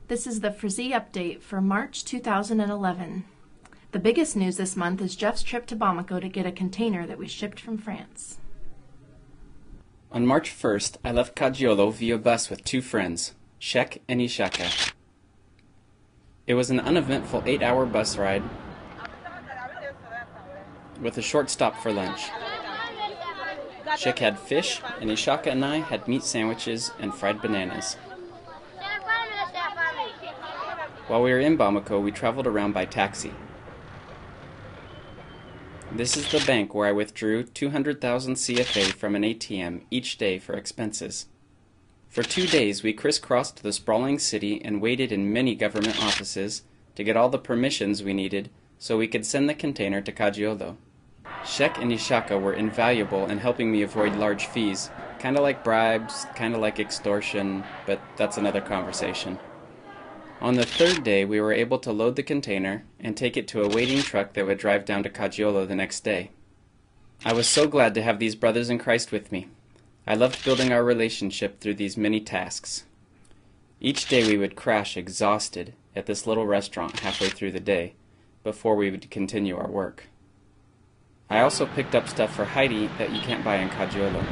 This is the Frazee update for March 2011. The biggest news this month is Jeff's trip to Bamako to get a container that we shipped from France. On March 1st, I left Kajiolo via bus with two friends, Shek and Ishaka. It was an uneventful 8-hour bus ride with a short stop for lunch. Shek had fish, and Ishaka and I had meat sandwiches and fried bananas. While we were in Bamako, we traveled around by taxi. This is the bank where I withdrew 200,000 CFA from an ATM each day for expenses. For 2 days, we crisscrossed the sprawling city and waited in many government offices to get all the permissions we needed so we could send the container to Kajiolo. Shek and Ishaka were invaluable in helping me avoid large fees, kinda like bribes, kinda like extortion, but that's another conversation. On the third day, we were able to load the container and take it to a waiting truck that would drive down to Kajiolo the next day. I was so glad to have these brothers in Christ with me. I loved building our relationship through these many tasks. Each day we would crash exhausted at this little restaurant halfway through the day before we would continue our work. I also picked up stuff for Heidi that you can't buy in Kajiolo.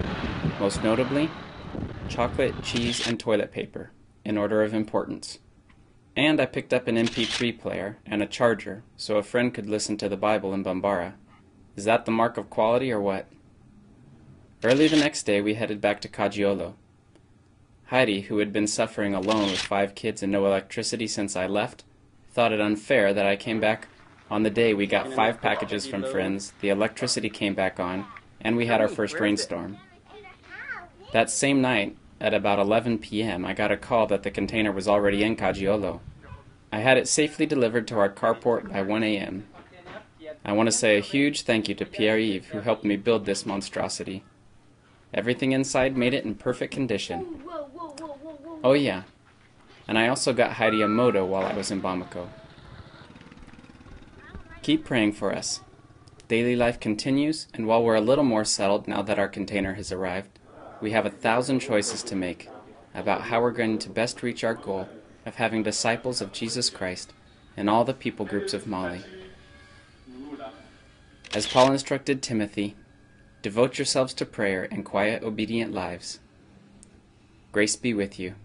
Most notably, chocolate, cheese, and toilet paper, in order of importance. And I picked up an MP3 player and a charger so a friend could listen to the Bible in Bambara. Is that the mark of quality or what? Early the next day we headed back to Kajiolo. Heidi, who had been suffering alone with 5 kids and no electricity since I left, thought it unfair that I came back on the day we got 5 packages from friends, the electricity came back on, and we had our first rainstorm. That same night, at about 11 p.m., I got a call that the container was already in Kajiolo. I had it safely delivered to our carport by 1 a.m. I want to say a huge thank you to Pierre-Yves, who helped me build this monstrosity. Everything inside made it in perfect condition. Oh yeah, and I also got Heidi a moto while I was in Bamako. Keep praying for us. Daily life continues, and while we're a little more settled now that our container has arrived, we have 1,000 choices to make about how we're going to best reach our goal of having disciples of Jesus Christ in all the people groups of Mali. As Paul instructed Timothy, devote yourselves to prayer and quiet, obedient lives. Grace be with you.